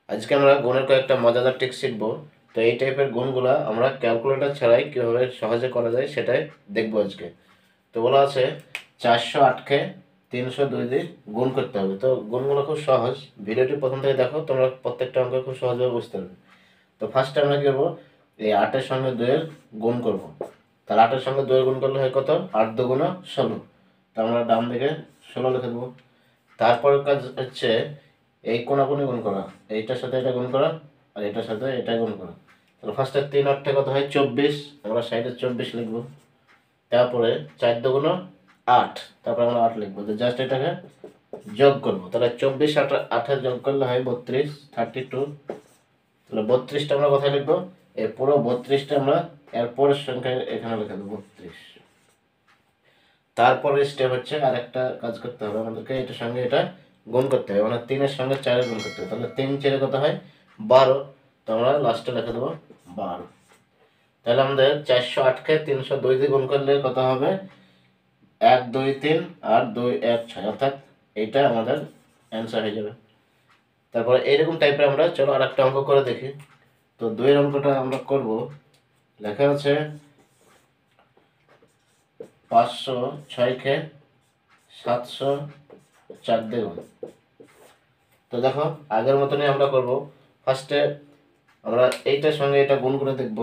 আজকে আমরা গুণের কয়েকটা মজাদার ট্রিক শিখব। তো এই টাইপের গুণগুলো আমরা ক্যালকুলেটর ছাড়াই কীভাবে সহজে করা যায় সেটাই দেখবো আজকে। তো বলা আছে 408কে 302 দিয়ে গুণ করতে হবে। তো গুণগুলো খুব সহজ, ভিডিওটি প্রথম থেকে দেখো, তোমরা প্রত্যেকটা অঙ্ক খুব সহজভাবে বুঝতে পারবে। তো ফার্স্টে আমরা কী করবো, এই 8-এর সঙ্গে 2-এর গুণ করব। তাহলে 8-এর সঙ্গে 2-এর গুণ করলে হয় কত, 8 দুগুণা 16। তো আমরা ডান দিকে 16 লিখে দেবো। তারপরের কাজ হচ্ছে এই কোনাকুনি গুণ করা, এইটার সাথে এটা গুণ করা আর এটার সাথে এটা গুণ করা। তাহলে ফার্স্টে 3-8 কত হয় 24, আমরা সাইডে 24 লিখবো। তারপরে 4 দুগুণ 8, তারপরে আমরা 8 লিখবো। তো জাস্ট এটাকে যোগ করবো। তাহলে 24 8 যোগ করলে হয় 32, 32। তাহলে 32টা আমরা কোথায় লিখবো, এই পুরো 32টা আমরা এর পরের সংখ্যা এখানে লিখে দেবো 32। তারপরে স্টেপ হচ্ছে আর একটা কাজ করতে হবে আমাদেরকে, এটার সঙ্গে এটা গুণ করতে হবে, মানে 3-এর সঙ্গে 4-এর গুণ করতে হবে। তাহলে 3 4 কত হয় 12, তো আমরা লাস্টে লিখে দেবো 12। তাহলে আমাদের 408কে 302 দিয়ে গুণ করলে কত হবে, 1 2 3 আর 2 1 6, অর্থাৎ এইটা আমাদের অ্যান্সার হয়ে যাবে। তারপরে এইরকম টাইপের আমরা চলো আর একটা অঙ্ক করে দেখি। তো 2-এর অঙ্কটা আমরা করব। লেখা আছে 506কে 704 দিয়ে গুণ। তো দেখো আগের মতনই আমরা করব। ফার্স্টে আমরা এইটার সঙ্গে এটা গুণ করে দেখব।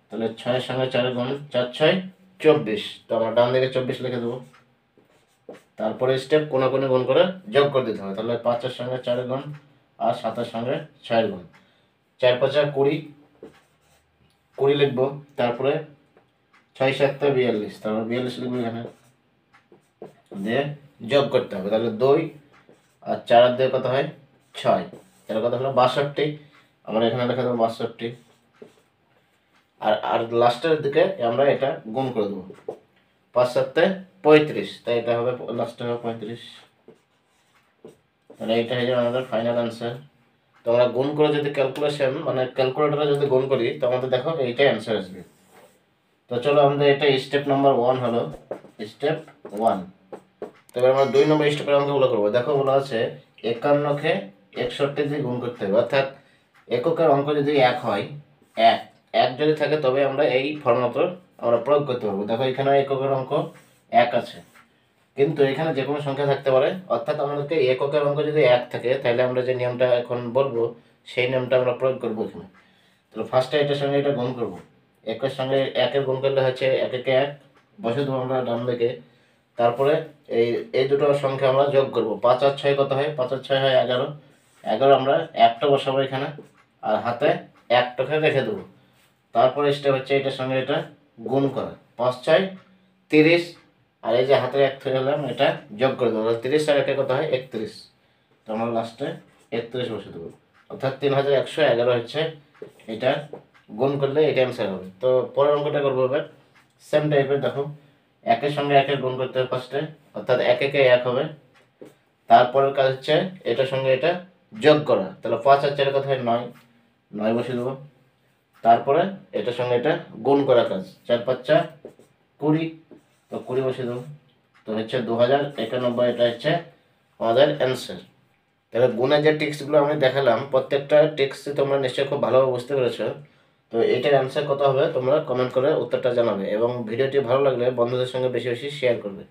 তাহলে 6-এর সঙ্গে 4 গুণ, 4 6 24, তো আমরা ডান দিকে 24 লিখে দেবো। তারপরে স্টেপ কোনাকুনি গুণ করে যোগ করে দিতে হবে। তাহলে 5-এর সঙ্গে 4 গুণ আর 7-এর সঙ্গে 6 গুণ, 4 5 20, 20 লিখবো। তারপরে 6 7 42, তারপরে 42 লিখবো এখানে, দিয়ে যোগ করতে হবে। তাহলে 2 আর 4 আর 2 কত হয় 6, তাহলে কত হলো 62, আমরা এখানে লেখা দেবো 62। আর আর লাস্টের দিকে আমরা এটা গুণ করে দেবো, 5 7 35, তাই এটা হবে লাস্টে হবে 35। তাহলে এইটা হয়ে যাবে আমাদের ফাইনাল অ্যান্সার। তো আমরা গুণ করে যদি ক্যালকুলেশন মানে ক্যালকুলেটরে যদি গুণ করি তো আমাদের দেখো এইটাই অ্যান্সার আসবে। তো চলো আমাদের এটা স্টেপ নাম্বার 1 হলো, স্টেপ 1। তো এবার আমরা 2 নম্বর স্টেপের অঙ্কগুলো করবো। দেখো বলা আছে 51কে 61 দিয়ে গুণ করতে হবে, অর্থাৎ এককের অঙ্ক যদি 1 হয়, 1 যদি থাকে তবে আমরা এই ফর্মুলাটা আমরা প্রয়োগ করতে পারবো। দেখো এখানে এককের অঙ্ক 1 আছে, কিন্তু এখানে যে কোনো সংখ্যা থাকতে পারে, অর্থাৎ আমাদেরকে এককের অঙ্ক যদি 1 থাকে তাহলে আমরা যে নিয়মটা এখন বলবো সেই নিয়মটা আমরা প্রয়োগ করবো এখানে। তাহলে ফার্স্টে এটার সঙ্গে এটা গুণ করবো, 1-এর সঙ্গে 1-এর গুণ করলে হচ্ছে 1 1 1 বসে দেবো আমরা ডান দিকে। তারপরে এই দুটো সংখ্যা আমরা যোগ করবো, 5 আর 6 কত হয়, 5 আর 6 হয় 11, 11 আমরা একটা বসাবো এখানে আর হাতে 1টাকে রেখে দেবো। তারপরে স্টেপ হচ্ছে এটার সঙ্গে এটা গুণ করা, 5 6 30, আর এই যে হাতে 1 থেকে হলাম এটা যোগ করে দেবো, 30 আর 1 কত হয় 31, তো আমরা লাস্টে 31 বসে দেবো। অর্থাৎ 3111 হচ্ছে এটা গুণ করলে এটা অ্যান্সার হবে। তো পরের অঙ্কটা করবো এবার সেম টাইপের। দেখো 1-এর সঙ্গে 1-এর গুণ করতে হবে ফার্স্টে, অর্থাৎ 1 1 1 হবে। তারপরের কাজ হচ্ছে এটার সঙ্গে এটা যোগ করা, তাহলে 5 আর 4 কত হয় 9, 9 বসে দেবো। তারপরে এটার সঙ্গে এটা গুণ করা কাজ, 4 5 20, তো 20 বসে দেবো। তো হচ্ছে 2091, এটা হচ্ছে আমাদের অ্যান্সার। তাহলে গুণের যে টিক্সগুলো আমি দেখালাম প্রত্যেকটা টিক্সই তোমরা নিশ্চয়ই খুব ভালোভাবে বুঝতে পেরেছো। তো এটার অ্যান্সার কত হবে তোমরা কমেন্ট করে উত্তরটা জানাবে, এবং ভিডিওটি ভালো লাগলে বন্ধুদের সঙ্গে বেশি বেশি শেয়ার করবে।